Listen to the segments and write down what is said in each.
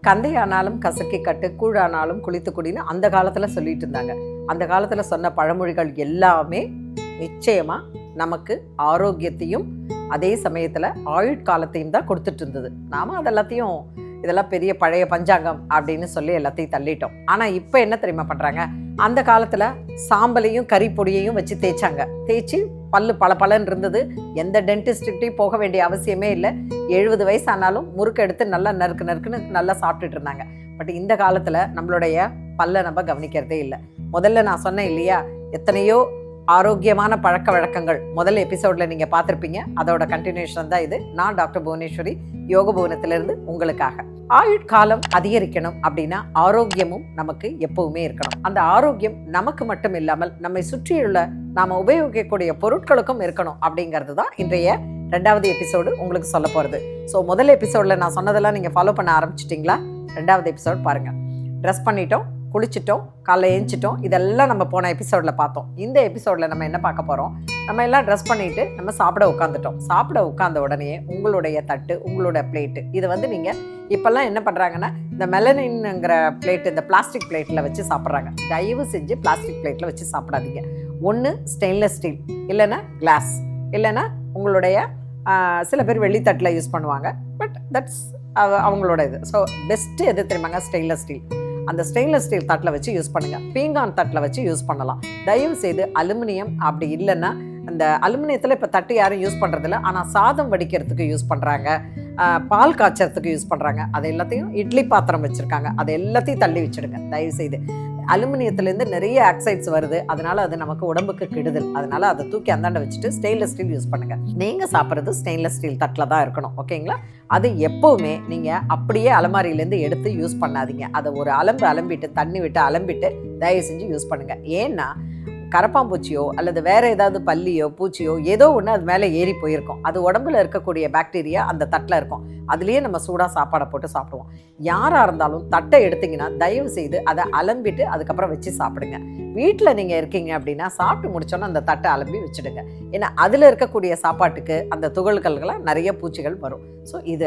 கந்தையானாலும் கசக்கி கட்டு, கூழானாலும் குளித்து குடின்னு அந்த காலத்தில் சொல்லிட்டு இருந்தாங்க. அந்த காலத்தில் சொன்ன பழமொழிகள் எல்லாமே நிச்சயமாக நமக்கு ஆரோக்கியத்தையும் அதே சமயத்தில் ஆயுட்காலத்தையும் தான் கொடுத்துட்டு இருந்தது. நாம் அதெல்லாத்தையும் இதெல்லாம் பெரிய பழைய பஞ்சாங்கம் அப்படின்னு சொல்லி எல்லாத்தையும் தள்ளிட்டோம். ஆனால் இப்போ என்ன தெரியுமா பண்ணுறாங்க, அந்த காலத்தில் சாம்பலையும் கறிப்பொடியையும் வச்சு தேய்ச்சாங்க. தேய்ச்சி பல்லு பளபளன்னு இருந்தது. எந்த டென்டிஸ்ட்கிட்டையும் போக வேண்டிய அவசியமே இல்லை. 70 வயசு ஆனாலும் முறுக்கு எடுத்து நல்லா நறுக்குன்னு நல்லா சாப்பிட்டுட்டு இருந்தாங்க. பட் இந்த காலத்தில் நம்மளுடைய பல்லை நம்ம கவனிக்கிறதே இல்லை. முதல்ல நான் சொன்னேன் இல்லையா, எத்தனையோ ஆரோக்கியமான பழக்க வழக்கங்கள் முதல் எபிசோடில் நீங்கள் பார்த்துருப்பீங்க. அதோட கண்டினியூஷன் தான் இது. நான் டாக்டர் புவனேஸ்வரி, யோக புவனத்திலிருந்து உங்களுக்காக. ஆயுட்காலம் அதிகரிக்கணும் அப்படின்னா ஆரோக்கியமும் நமக்கு எப்பவுமே இருக்கணும். அந்த ஆரோக்கியம் நமக்கு மட்டும் இல்லாமல் நம்மை சுற்றியுள்ள நாம் உபயோகிக்கக்கூடிய பொருட்களுக்கும் இருக்கணும் அப்படிங்கிறது தான் இன்றைய 2வது எபிசோடு உங்களுக்கு சொல்ல போகிறது. ஸோ முதல் எபிசோடில் நான் சொன்னதெல்லாம் நீங்கள் ஃபாலோ பண்ண ஆரம்பிச்சிட்டிங்களா? 2வது எபிசோட் பாருங்கள். ட்ரெஸ் பண்ணிட்டோம், குளிச்சிட்டோம், காலைல ஏஞ்சிட்டோம், இதெல்லாம் நம்ம போன எபிசோடில் பார்த்தோம். இந்த எபிசோடில் நம்ம என்ன பார்க்க போகிறோம், நம்ம எல்லாம் ட்ரெஸ் பண்ணிவிட்டு நம்ம சாப்பிட உட்காந்துட்டோம். சாப்பிட உட்காந்த உடனே உங்களுடைய தட்டு, உங்களோட பிளேட்டு, இதை நீங்கள் இப்போல்லாம் என்ன பண்ணுறாங்கன்னா, இந்த மெலனின்ங்கிற பிளேட்டு, இந்த பிளாஸ்டிக் பிளேட்டில் வச்சு சாப்பிட்றாங்க. தயவு செஞ்சு பிளாஸ்டிக் பிளேட்டில் வச்சு சாப்பிடாதீங்க. ஒன்று ஸ்டெயின்லெஸ் ஸ்டீல், இல்லைன்னா கிளாஸ், இல்லைன்னா உங்களுடைய சில பேர் வெள்ளித்தட்டில் யூஸ் பண்ணுவாங்க. பட் தட்ஸ் அவங்களோட இது. ஸோ பெஸ்ட்டு எது தெரியுமாங்க, ஸ்டெயின்லெஸ் ஸ்டீல். அந்த ஸ்டெயின்லெஸ் ஸ்டீல் தட்டில் வச்சு யூஸ் பண்ணுங்கள். பீங்கான் தட்டில் வச்சு யூஸ் பண்ணலாம். தயவு செய்து அலுமினியம் அப்படி இல்லைன்னா, அந்த அலுமினியத்தில் இப்போ தட்டு யாரும் யூஸ் பண்ணுறதில்ல. ஆனால் சாதம் வடிக்கிறதுக்கு யூஸ் பண்ணுறாங்க, பால் காய்ச்சறதுக்கு யூஸ் பண்ணுறாங்க. அது எல்லாத்தையும் இட்லி பாத்திரம் வச்சுருக்காங்க, அதை எல்லாத்தையும் தள்ளி வச்சுடுங்க தயவு செய்து. அலுமினியத்துலேருந்து நிறைய ஆக்சைட்ஸ் வருது, அதனால அது நமக்கு உடம்புக்கு கெடுதல். அதனால அதை தூக்கி அந்தாண்ட வச்சுட்டு ஸ்டெயின்லெஸ் ஸ்டீல் யூஸ் பண்ணுங்கள். நீங்கள் சாப்பிட்றது ஸ்டெயின்லெஸ் ஸ்டீல் தட்டில் தான் இருக்கணும், ஓகேங்களா? அது எப்போவுமே நீங்கள் அப்படியே அலமாரியிலேருந்து எடுத்து யூஸ் பண்ணாதீங்க. அதை ஒரு அலம்பிட்டு தண்ணி விட்டு அலம்பிட்டு தயவு செஞ்சு யூஸ் பண்ணுங்கள். ஏன்னா கரப்பாம்பூச்சியோ அல்லது வேறு ஏதாவது பல்லியோ பூச்சியோ ஏதோ ஒன்று அது மேலே ஏறி போயிருக்கும். அது உடம்புல இருக்கக்கூடிய பாக்டீரியா அந்த தட்டில் இருக்கும். அதுலேயே நம்ம சூடாக சாப்பாடை போட்டு சாப்பிடுவோம். யாராக இருந்தாலும் தட்டை எடுத்திங்கன்னா தயவு செய்து அதை அலம்பிட்டு அதுக்கப்புறம் வச்சு சாப்பிடுங்க. வீட்டில் நீங்கள் இருக்கீங்க அப்படின்னா சாப்பிட்டு முடிச்சோன்னா அந்த தட்டை அலம்பி வச்சுடுங்க. ஏன்னா அதில் இருக்கக்கூடிய சாப்பாட்டுக்கு அந்த துகள்கள்லாம் நிறைய பூச்சிகள் வரும். ஸோ இது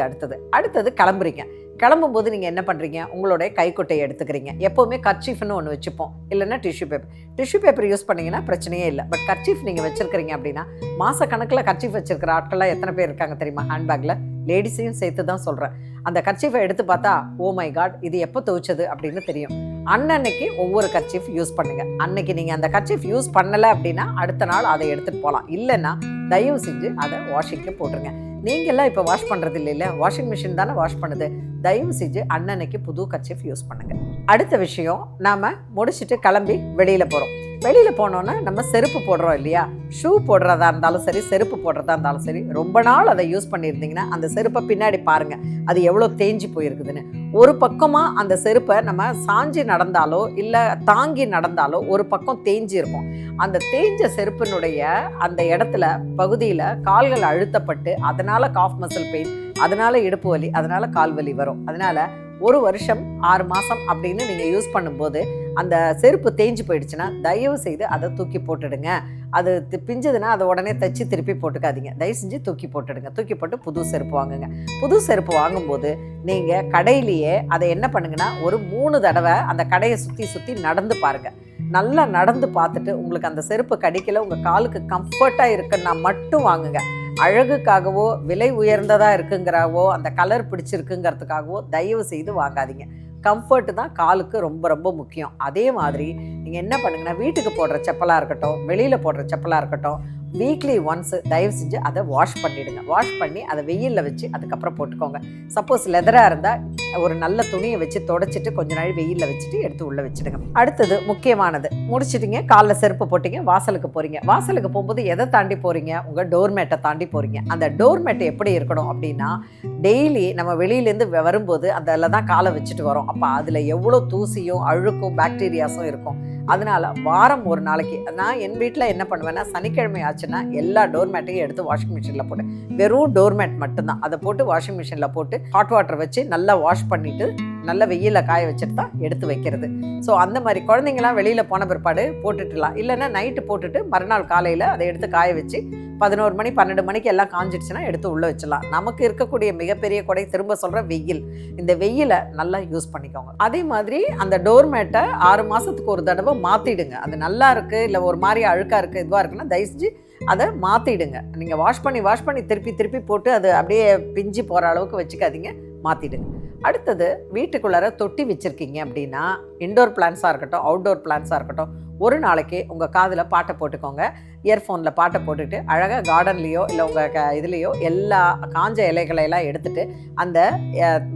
அடுத்தது கிளம்புறீங்க. கிளம்பும்போது நீங்கள் என்ன பண்ணுறீங்க, உங்களுடைய கைக்குட்டையை எடுத்துக்கிறீங்க. எப்போவுமே கர்ச்சீஃப்னு ஒன்று வச்சுப்போம், இல்லைன்னா டிஷ்யூ பேப்பர் யூஸ் பண்ணிங்கன்னா பிரச்சனையே இல்லை. பட் கர்ச்சீஃப் நீங்கள் வச்சுருக்கிறீங்க அப்படின்னா, மாதக்கணக்கில் கர்ச்சீஃப் வச்சுருக்கிற ஆட்கள்லாம் எத்தனை பேர் இருக்காங்க தெரியுமா? ஹேண்ட்பேக்கில் லேடிஸையும் சேர்த்து தான் சொல்கிறேன். அந்த கர்ச்சீஃபை எடுத்து பார்த்தா, ஓ மை காட், இது எப்போ துவைச்சது அப்படின்னு தெரியும். அன்னன்னைக்கு ஒவ்வொரு கர்ச்சீஃப் யூஸ் பண்ணுங்கள். அன்னைக்கு நீங்கள் அந்த கர்ச்சீஃப் யூஸ் பண்ணலை அப்படின்னா அடுத்த நாள் அதை எடுத்துகிட்டு போகலாம். இல்லைன்னா தயவு செஞ்சு அதை வாஷிங்க்கு போட்டுருங்க. நீங்கள்லாம் இப்போ வாஷ் பண்ணுறது இல்லை, வாஷிங் மிஷின் தானே வாஷ் பண்ணுது. தயவு செஞ்சு அன்னன்னைக்கு புது கர்ச்சீஃப் யூஸ் பண்ணுங்கள். அடுத்த விஷயம், நாம் முடிச்சுட்டு கிளம்பி வெளியில் போகிறோம். வெளியில் போனோன்னா நம்ம செருப்பு போடுறோம் இல்லையா? ஷூ போடுறதா இருந்தாலும் சரி, செருப்பு போடுறதா இருந்தாலும் சரி, ரொம்ப நாள் அதை யூஸ் பண்ணியிருந்தீங்கன்னா அந்த செருப்பை பின்னாடி பாருங்கள், அது எவ்வளோ தேஞ்சு போயிருக்குதுன்னு. ஒரு பக்கமாக அந்த செருப்பை நம்ம சாஞ்சி நடந்தாலோ இல்லை தாங்கி நடந்தாலோ ஒரு பக்கம் தேஞ்சி இருக்கும். அந்த தேஞ்ச செருப்பினுடைய அந்த இடத்துல பகுதியில் கால்கள் அழுத்தப்பட்டு அதனால் காஃப் மசில் பெயின், அதனால் இடுப்பு வலி, அதனால் கால் வலி வரும். அதனால் 1 வருஷம் 6 மாதம் அப்படின்னு நீங்கள் யூஸ் பண்ணும்போது அந்த செருப்பு தேஞ்சு போயிடுச்சுன்னா தயவு செய்து அதை தூக்கி போட்டுடுங்க. அது பிஞ்சதுன்னா அதை உடனே தைச்சி திருப்பி போட்டுக்காதீங்க. தயவு செஞ்சு தூக்கி போட்டுடுங்க. தூக்கி போட்டு புது செருப்பு வாங்குங்க. புது செருப்பு வாங்கும்போது நீங்கள் கடையிலேயே அதை என்ன பண்ணுங்கன்னா, ஒரு 3 தடவை அந்த கடையை சுற்றி நடந்து பாருங்கள். நல்லா நடந்து பார்த்துட்டு உங்களுக்கு அந்த செருப்பு கடிக்கல, உங்கள் காலுக்கு கம்ஃபர்ட்டாக இருக்குன்னா மட்டும் வாங்குங்க. அழகுக்காகவோ விலை உயர்ந்ததாக இருக்குங்கிறவோ அந்த கலர் பிடிச்சிருக்குங்கிறதுக்காகவோ தயவு செய்து வாங்காதீங்க. கம்ஃபர்ட்டு தான் காலுக்கு ரொம்ப ரொம்ப முக்கியம். அதே மாதிரி நீங்கள் என்ன பண்ணுங்கன்னா, வீட்டுக்கு போடுற செப்பலாக இருக்கட்டும், வெளியில் போடுற செப்பலாக இருக்கட்டும், வீக்லி ஒன்ஸு தயவு செஞ்சு அதை வாஷ் பண்ணிவிடுங்க. வாஷ் பண்ணி அதை வெயிலில் வச்சு அதுக்கப்புறம் போட்டுக்கோங்க. சப்போஸ் லெதராக இருந்தால் ஒரு நல்ல துணியை வச்சு தொடச்சிட்டு கொஞ்ச நாள் வெயிலில் வச்சுட்டு எடுத்து உள்ளே வச்சுடுங்க. அடுத்தது முக்கியமானது, முடிச்சிட்டிங்க, காலில் செருப்பு போட்டிங்க, வாசலுக்கு போகிறீங்க. வாசலுக்கு போகும்போது எதை தாண்டி போகிறீங்க? உங்கள் டோர்மேட்டை தாண்டி போகிறீங்க. அந்த டோர்மேட் எப்படி இருக்கணும் அப்படின்னா, டெய்லி நம்ம வெளியிலேருந்து வரும்போது அதில் தான் காலை வச்சுட்டு வரோம். அப்போ அதில் எவ்வளோ தூசியும் அழுக்கும் பாக்டீரியாஸும் இருக்கும். அதனால் வாரம் ஒரு நாளைக்கு நான் என் வீட்டில் என்ன பண்ணுவேன்னா, சனிக்கிழமை ஆச்சுன்னா எல்லா டோர்மேட்டையும் எடுத்து வாஷிங் மிஷினில் போட்டு, வெறும் டோர்மேட் மட்டும்தான் அதை போட்டு வாஷிங் மிஷினில் போட்டு ஹாட் வாட்டர் வச்சு நல்லா வாஷ் பண்ணிவிட்டு நல்ல வெயிலில் காய வச்சுட்டு தான் எடுத்து வைக்கிறது. ஸோ அந்த மாதிரி குழந்தைங்களாம் வெளியில் போன பிற்பாடு போட்டுட்டுலாம், இல்லைன்னா நைட்டு போட்டுட்டு மறுநாள் காலையில் அதை எடுத்து காய வச்சு 11 மணி 12 மணிக்கு எல்லாம் காஞ்சிடுச்சுன்னா எடுத்து உள்ளே வச்சிடலாம். நமக்கு இருக்கக்கூடிய மிகப்பெரிய கொடை திரும்ப சொல்கிற வெயில். இந்த வெயிலை நல்லா யூஸ் பண்ணிக்கோங்க. அதே மாதிரி அந்த டோர்மேட்டை 6 மாதத்துக்கு ஒரு தடவை மாற்றிடுங்க. அது நல்லா இருக்குது இல்லை ஒரு மாதிரி அழுக்காக இருக்குது இதுவாக இருக்குன்னா தயவுசெஞ்சு அதை மாற்றிடுங்க. நீங்கள் வாஷ் பண்ணி திருப்பி போட்டு அது அப்படியே பிஞ்சு போகிற அளவுக்கு வச்சுக்காதீங்க, மாற்றிடுங்க. அடுத்தது வீட்டுக்குள்ளார தொட்டி வச்சுருக்கீங்க அப்படின்னா இன்டோர் பிளான்ஸாக இருக்கட்டும் அவுட்டோர் பிளான்ஸாக இருக்கட்டும், ஒரு நாளைக்கு உங்கள் காதில் பாட்டை போட்டுக்கோங்க. இயர்ஃபோனில் பாட்டை போட்டுட்டு அழகாக கார்டன்லேயோ இல்லை உங்கள் இதுலேயோ எல்லா காஞ்ச இலைகளையெல்லாம் எடுத்துகிட்டு அந்த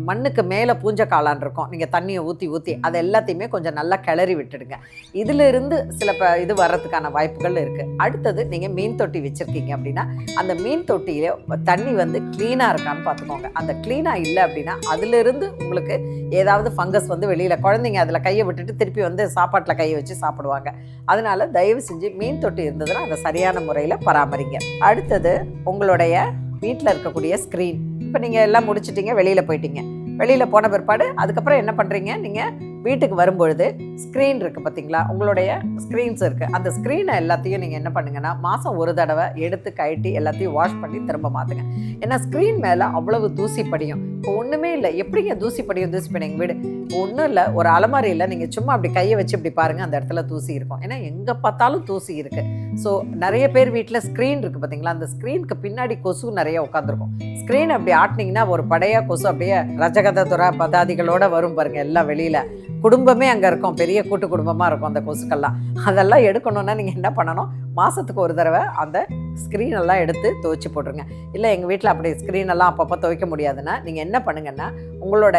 மண்ணுக்கு மேலே பூஞ்ச காளான் இருக்கும், நீங்கள் தண்ணியை ஊற்றி அதை எல்லாத்தையுமே கொஞ்சம் நல்லா கிளறி விட்டுடுங்க. இதிலிருந்து சில இது வர்றதுக்கான வாய்ப்புகள் இருக்குது. அடுத்தது நீங்கள் மீன் தொட்டி வச்சுருக்கீங்க அப்படின்னா அந்த மீன் தொட்டியிலே தண்ணி வந்து க்ளீனாக இருக்கான்னு பார்த்துக்கோங்க. அந்த க்ளீனாக இல்லை அப்படின்னா அதிலிருந்து உங்களுக்கு ஏதாவது ஃபங்கஸ் வந்து வெளியில் குழந்தைங்க அதில் கையை விட்டுட்டு திருப்பி வந்து சாப்பாட்டில் கையை வச்சு சாப்பிடுவாங்க. அதனால தயவு செஞ்சு மீன் தொட்டி இருந்ததுன்னா அதை சரியான முறையில் பராமரிங்க. அடுத்தது உங்களுடைய வீட்டில் இருக்கக்கூடிய ஸ்க்ரீன். இப்போ நீங்கள் எல்லாம் முடிச்சிட்டிங்க, வெளியில் போயிட்டீங்க. வெளியில் போன பிற்பாடு அதுக்கப்புறம் என்ன பண்ணுறீங்க, நீங்கள் வீட்டுக்கு வரும்பொழுது ஸ்க்ரீன் இருக்குது பார்த்தீங்களா, உங்களுடைய ஸ்க்ரீன்ஸ் இருக்குது. அந்த ஸ்க்ரீனை எல்லாத்தையும் நீங்கள் என்ன பண்ணுங்கன்னா மாதம் ஒரு தடவை எடுத்து கழட்டி எல்லாத்தையும் வாஷ் பண்ணி திரும்ப மாற்றுங்க. ஏன்னா ஸ்க்ரீன் மேலே அவ்வளவு தூசி படியும். இப்போ ஒன்றுமே இல்லை, எப்படிங்க தூசி படியும் எங்கள் வீடு ஒன்றும் இல்லை, ஒரு அலமாரியில் நீங்கள் சும்மா அப்படி கையை வச்சு இப்படி பாருங்கள், அந்த இடத்துல தூசி இருக்கும். ஏன்னா எங்கே பார்த்தாலும் தூசி இருக்குது. ஸோ நிறைய பேர் வீட்டில் ஸ்க்ரீன் இருக்குது பார்த்தீங்களா, அந்த ஸ்க்ரீனுக்கு பின்னாடி கொசு நிறைய உட்காந்துருக்கும். ஸ்க்ரீன் அப்படி ஆட்டினீங்கன்னா ஒரு படையாக கொசு அப்படியே ரஜகததுரா பதாதிகளோடு வரும் பாருங்கள். எல்லாம் வெளியில் குடும்பமே அங்கே இருக்கும், பெரிய கூட்டு குடும்பமாக இருக்கும் அந்த கொசுக்கெல்லாம். அதெல்லாம் எடுக்கணுன்னா நீங்கள் என்ன பண்ணணும், மாதத்துக்கு ஒரு தடவை அந்த ஸ்க்ரீனெல்லாம் எடுத்து துவைச்சி போட்டுருங்க. இல்லை எங்கள் வீட்டில் அப்படி ஸ்க்ரீனெல்லாம் அப்பப்போ துவைக்க முடியாதுன்னா நீங்கள் என்ன பண்ணுங்கன்னா உங்களோட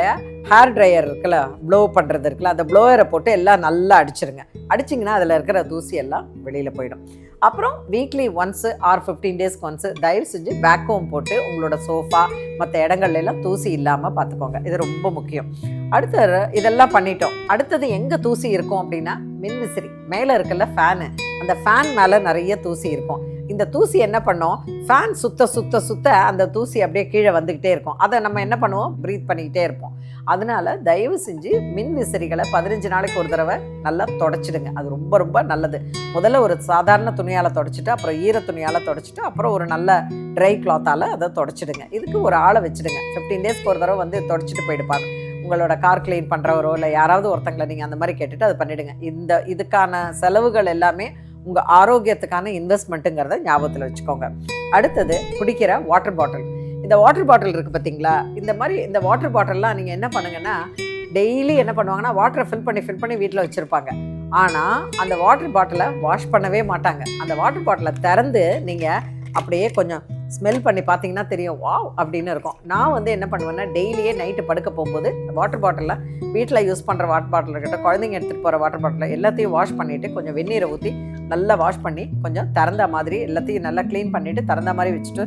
ஹேர் ட்ரையர் இருக்குல்ல, ப்ளோ பண்ணுறது இருக்குல்ல, அந்த ப்ளோயரை போட்டு எல்லாம் நல்லா அடிச்சிருங்க. அடிச்சிங்கன்னா அதில் இருக்கிற தூசி எல்லாம் வெளியில் போயிடும். அப்புறம் வீக்லி ஒன்ஸு ஆர் 15 டேஸ்க்கு ஒன்ஸு தயவு செஞ்சு வேக்யூம் போட்டு உங்களோட சோஃபா மற்ற இடங்கள்லாம் தூசி இல்லாமல் பார்த்துக்கோங்க. இது ரொம்ப முக்கியம். அடுத்து இதெல்லாம் பண்ணிட்டோம். அடுத்தது எங்கே தூசி இருக்கும் அப்படின்னா மின்விசிறி மேலே இருக்குல்ல ஃபேனு, அந்த ஃபேன் மேலே நிறைய தூசி இருக்கும். இந்த தூசி என்ன பண்ணோம், ஃபேன் சுத்த அந்த தூசி அப்படியே கீழே வந்துக்கிட்டே இருக்கும். அதை நம்ம என்ன பண்ணுவோம், ப்ரீத் பண்ணிக்கிட்டே இருப்போம். அதனால தயவு செஞ்சு மின் விசிறிகளை 15 நாளைக்கு ஒரு தடவை நல்லா தொடச்சிடுங்க. அது ரொம்ப ரொம்ப நல்லது. முதல்ல ஒரு சாதாரண துணியால் தொடச்சிட்டு அப்புறம் ஈர துணியால் தொடச்சிட்டு அப்புறம் ஒரு நல்ல ட்ரை கிளாத்தால் அதை தொடச்சிடுங்க. இதுக்கு ஒரு ஆளை வச்சுடுங்க. 15 டேஸ்க்கு ஒரு தடவை வந்து தொடச்சிட்டு போயிடுப்பாங்க. உங்களோட கார் கிளீன் பண்ணுறவரோ இல்லை யாராவது ஒருத்தங்களை நீங்கள் அந்த மாதிரி கேட்டுட்டு அதை பண்ணிவிடுங்க. இதுக்கான செலவுகள் எல்லாமே உங்கள் ஆரோக்கியத்துக்கான இன்வெஸ்ட்மெண்ட்டுங்கிறத ஞாபகத்தில் வச்சுக்கோங்க. அடுத்தது குடிக்கிற வாட்டர் பாட்டில். இந்த வாட்டர் பாட்டில் இருக்குது பார்த்தீங்களா, இந்த வாட்டர் பாட்டில்லாம் நீங்கள் என்ன பண்ணுங்கன்னா டெய்லி என்ன பண்ணுவாங்கன்னா வாட்டரை ஃபில் பண்ணி வீட்டில் வச்சுருப்பாங்க. ஆனால் அந்த வாட்டர் பாட்டிலை வாஷ் பண்ணவே மாட்டாங்க. அந்த வாட்டர் பாட்டிலை திறந்து நீங்கள் அப்படியே கொஞ்சம் ஸ்மெல் பண்ணி பார்த்தீங்கன்னா தெரியும், வாவ் அப்படின்னு இருக்கும். நான் வந்து என்ன பண்ணுவேன்னா டெய்லியே நைட்டு படுக்க போகும்போது வாட்டர் பாட்டிலில் வீட்டில் யூஸ் பண்ணுற வாட்டர் பாட்டில் இருக்கட்டும், குழந்தைங்க எடுத்துகிட்டு போகிற வாட்டர் பாட்டில் எல்லாத்தையும் வாஷ் பண்ணிவிட்டு கொஞ்சம் வெந்நீரை ஊற்றி நல்லா வாஷ் பண்ணி கொஞ்சம் திறந்த மாதிரி எல்லாத்தையும் நல்லா க்ளீன் பண்ணிவிட்டு திறந்த மாதிரி வச்சுட்டு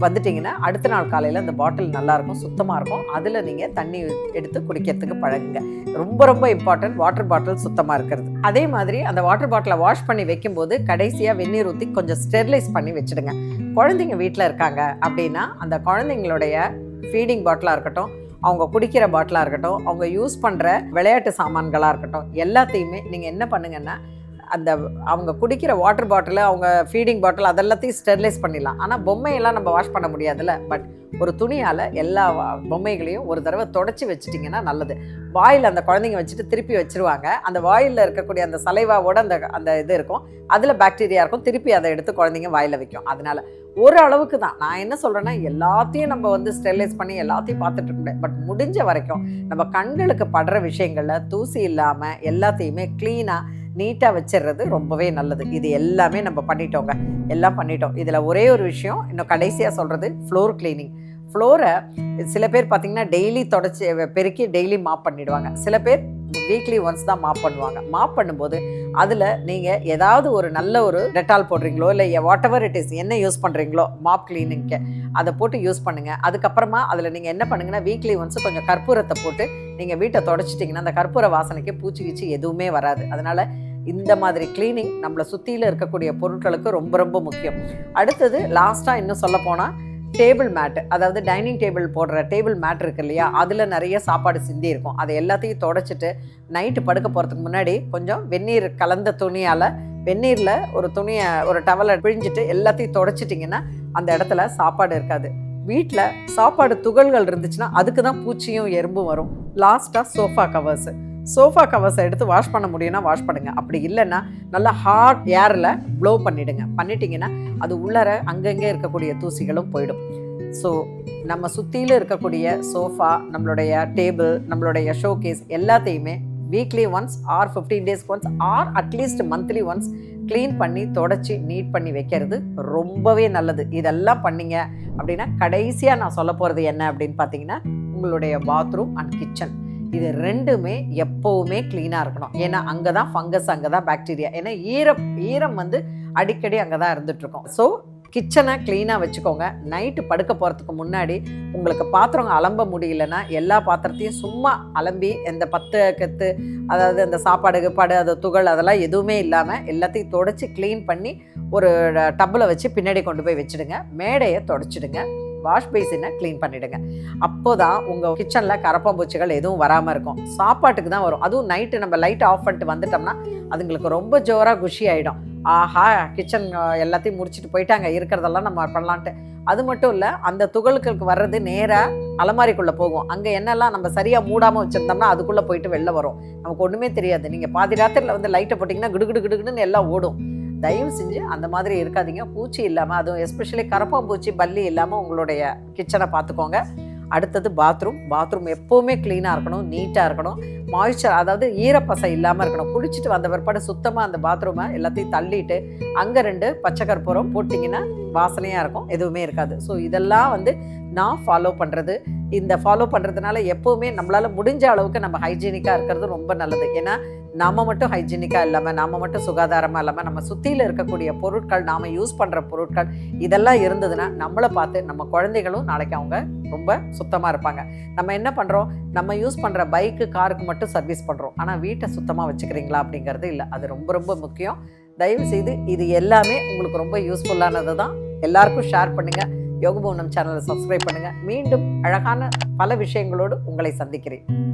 வந்துட்டிங்கன்னா அடுத்த நாள் காலையில் அந்த பாட்டில் நல்லாயிருக்கும், சுத்தமாக இருக்கும். அதில் நீங்கள் தண்ணி எடுத்து குடிக்கிறதுக்கு பழகுங்க. ரொம்ப ரொம்ப இம்பார்ட்டன்ட் வாட்டர் பாட்டில் சுத்தமாக இருக்கிறது. அதே மாதிரி அந்த வாட்டர் பாட்டிலை வாஷ் பண்ணி வைக்கும்போது கடைசியாக வெந்நீர் ஊற்றி கொஞ்சம் ஸ்டெர்லைஸ் பண்ணி வச்சுடுங்க. குழந்தைங்க வீட்டில் இருக்காங்க அப்படின்னா அந்த குழந்தைங்களுடைய ஃபீடிங் பாட்டிலாக இருக்கட்டும், அவங்க குடிக்கிற பாட்டிலாக இருக்கட்டும், அவங்க யூஸ் பண்ணுற விளையாட்டு சாமான்களாக இருக்கட்டும், எல்லாத்தையுமே நீங்கள் என்ன பண்ணுங்கன்னா அந்த அவங்க குடிக்கிற வாட்டர் பாட்டில், அவங்க ஃபீடிங் பாட்டில் அதெல்லாத்தையும் ஸ்டெர்லைஸ் பண்ணிடலாம். ஆனால் பொம்மையெல்லாம் நம்ம வாஷ் பண்ண முடியாதுல்ல. பட் ஒரு துணியால் எல்லா பொம்மைகளையும் ஒரு தடவை தொடச்சி வச்சுட்டிங்கன்னா நல்லது. வாயில் அந்த குழந்தைங்க வச்சுட்டு திருப்பி வச்சுருவாங்க. அந்த வாயில் இருக்கக்கூடிய அந்த சலைவாவோட அந்த இது இருக்கும், அதில் பாக்டீரியா இருக்கும், திருப்பி அதை எடுத்து குழந்தைங்க வாயில் வைக்கும். அதனால் ஒரு அளவுக்கு தான். நான் என்ன சொல்கிறேன்னா எல்லாத்தையும் நம்ம வந்து ஸ்டெர்லைஸ் பண்ணி எல்லாத்தையும் பார்த்துட்டு இருக்க முடியாது. பட் முடிஞ்ச வரைக்கும் நம்ம கண்களுக்கு படுற விஷயங்களில் தூசி இல்லாமல் எல்லாத்தையுமே க்ளீனாக நீட்டாக வச்சிடுறது ரொம்பவே நல்லது. இது எல்லாமே நம்ம எல்லாம் பண்ணிட்டோம். இதில் ஒரே ஒரு விஷயம் இன்னும் கடைசியாக சொல்கிறது, ஃப்ளோர் கிளீனிங். ஃப்ளோரை சில பேர் பார்த்திங்கன்னா டெய்லி தொடச்சி பெருக்கி டெய்லி மாப் பண்ணிவிடுவாங்க. சில பேர் வீக்லி ஒன்ஸ் தான் மாப் பண்ணுவாங்க. மாப் பண்ணும்போது அதில் நீங்கள் ஏதாவது ஒரு நல்ல ஒரு டெட்டால் போடுறீங்களோ இல்லை வாட் எவர் இட் இஸ் என்ன யூஸ் பண்ணுறீங்களோ மாப் கிளீனிங்க்கு அதை போட்டு யூஸ் பண்ணுங்கள். அதுக்கப்புறமா அதில் நீங்கள் என்ன பண்ணுங்கன்னா வீக்லி ஒன்ஸ் கொஞ்சம் கற்பூரத்தை போட்டு நீங்கள் வீட்டை தொடச்சிட்டிங்கன்னா அந்த கற்பூர வாசனைக்கு பூச்சி எதுவுமே வராது. அதனால் இந்த மாதிரி கிளீனிங் நம்மளை சுற்றியில் இருக்கக்கூடிய பொருட்களுக்கு ரொம்ப ரொம்ப முக்கியம். அடுத்தது லாஸ்ட்டாக இன்னும் சொல்ல போனால் டேபிள் மேட், அதாவது டைனிங் டேபிள் போடுற டேபிள் மேட் இருக்கு இல்லையா, அதில் நிறைய சாப்பாடு சிந்தி இருக்கும். அதை எல்லாத்தையும் தொடச்சிட்டு நைட்டு படுக்க போகிறதுக்கு முன்னாடி கொஞ்சம் வெந்நீர் கலந்த துணியால், வெந்நீரில் ஒரு துணியை, ஒரு டவலை பிழிஞ்சிட்டு எல்லாத்தையும் தொடச்சிட்டிங்கன்னா அந்த இடத்துல சாப்பாடு இருக்காது. வீட்டில் சாப்பாடு துகள்கள் இருந்துச்சுன்னா அதுக்கு தான் பூச்சியும் எறும்பும் வரும். லாஸ்ட்டாக சோஃபா கவர்ஸை எடுத்து வாஷ் பண்ண முடியும்னா வாஷ் பண்ணுங்க. அப்படி இல்லைன்னா நல்லா ஹாட் ஏரில் ப்ளோ பண்ணிட்டீங்கன்னா அது உள்ளர அங்கங்கே இருக்கக்கூடிய தூசிகளும் போயிடும். ஸோ நம்ம சுற்றிலும் இருக்கக்கூடிய சோஃபா, நம்மளுடைய டேபிள், நம்மளுடைய ஷோகேஸ் எல்லாத்தையுமே weekly once or 15 days once or at least monthly once clean பண்ணி தொடச்சி நீட் பண்ணி வைக்கிறது ரொம்பவே நல்லது. இதெல்லாம் பண்ணிங்க அப்படின்னா கடைசியாக நான் சொல்ல போகிறது என்ன அப்படின்னு பார்த்தீங்கன்னா, உங்களுடைய பாத்ரூம் அண்ட் கிச்சன் இது ரெண்டுமே எப்போவுமே க்ளீனாக இருக்கணும். ஏன்னா அங்கே தான் ஃபங்கஸ், அங்கே தான் பாக்டீரியா. ஏன்னா ஈரம் வந்து அடிக்கடி அங்கே தான் இருந்துகிட்ருக்கோம். ஸோ கிச்சனை க்ளீனாக வச்சுக்கோங்க. நைட்டு படுக்க போகிறதுக்கு முன்னாடி உங்களுக்கு பாத்திரம் அலம்ப முடியலன்னா எல்லா பாத்திரத்தையும் சும்மா அலம்பி, எந்த கத்து அதாவது அந்த சாப்பாடு அது துகள் அதெல்லாம் எதுவுமே இல்லாமல் எல்லாத்தையும் தொடச்சி க்ளீன் பண்ணி ஒரு டப்பில் வச்சு பின்னாடி கொண்டு போய் வச்சுடுங்க. மேடையை தொடச்சிடுங்க. வாஷ் பேசினை க்ளீன் பண்ணிவிடுங்க. அப்போ தான் உங்கள் கிச்சனில் கரப்பாம்பூச்சிகள் எதுவும் வராமல் இருக்கும். சாப்பாட்டுக்கு தான் வரும். அதுவும் நைட்டு நம்ம லைட் ஆஃப் பண்ணிட்டு வந்துட்டோம்னா அதுங்களுக்கு ரொம்ப ஜோராக குஷி ஆகிடும். ஆஹா, கிச்சன் எல்லாத்தையும் முடிச்சுட்டு போயிட்டாங்க, இருக்கிறதெல்லாம் நம்ம பண்ணலான்ட்டு. அது மட்டும் இல்லை, அந்த துகளுக்கு வர்றது நேராக அலமாரிக்குள்ளே போகும். அங்கே என்னெல்லாம் நம்ம சரியாக மூடாமல் வச்சுருந்தோம்னா அதுக்குள்ளே போயிட்டு வெளில வரும். நமக்கு ஒன்றுமே தெரியாது. நீங்கள் பாதி ராத்திரியில் வந்து லைட்டை போட்டிங்கன்னா கிடுகிடுன்னு எல்லாம் ஓடும். தயவு செஞ்சு அந்த மாதிரி இருக்காதீங்க. பூச்சி இல்லாமல், அதுவும் எஸ்பெஷலி கரப்பாம்பூச்சி, பல்லி இல்லாமல் உங்களுடைய கிச்சனை பார்த்துக்கோங்க. அடுத்தது பாத்ரூம் எப்போவுமே க்ளீனாக இருக்கணும், நீட்டாக இருக்கணும். மாய்ஸ்சர், அதாவது ஈரப்பசை இல்லாமல் இருக்கணும். குளிச்சுட்டு வந்த பிற்பாடு சுத்தமாக அந்த பாத்ரூமை எல்லாத்தையும் தள்ளிட்டு அங்கே 2 பச்சை கற்பூரம் போட்டிங்கன்னா வாசனையாக இருக்கும், எதுவுமே இருக்காது. ஸோ இதெல்லாம் வந்து நான் ஃபாலோ பண்ணுறது. இந்த ஃபாலோ பண்ணுறதுனால எப்போவுமே நம்மளால் முடிஞ்ச அளவுக்கு நம்ம ஹைஜீனிக்காக இருக்கிறது ரொம்ப நல்லது. ஏன்னா நாம் மட்டும் ஹைஜீனிக்காக இல்லாமல், நாம் மட்டும் சுகாதாரமாக இல்லாமல், நம்ம சுற்றியில் இருக்கக்கூடிய பொருட்கள், நாம் யூஸ் பண்ணுற பொருட்கள் இதெல்லாம் இருந்ததுன்னா நம்மளை பார்த்து நம்ம குழந்தைகளும் நாளைக்கு அவங்க ரொம்ப சுத்தமாக இருப்பாங்க. நம்ம என்ன பண்ணுறோம், நம்ம யூஸ் பண்ணுற பைக்கு, காருக்கு மட்டும் சர்வீஸ் பண்ணுறோம். ஆனால் வீட்டை சுத்தமாக வச்சுக்கிறீங்களா அப்படிங்கிறது இல்லை. அது ரொம்ப ரொம்ப முக்கியம். தயவு செய்து இது எல்லாமே உங்களுக்கு ரொம்ப யூஸ்ஃபுல்லானது தான். எல்லாருக்கும் ஷேர் பண்ணுங்கள். யோகபவனம் சேனலை சப்ஸ்கிரைப் பண்ணுங்கள். மீண்டும் அழகான பல விஷயங்களோடு உங்களை சந்திக்கிறேன்.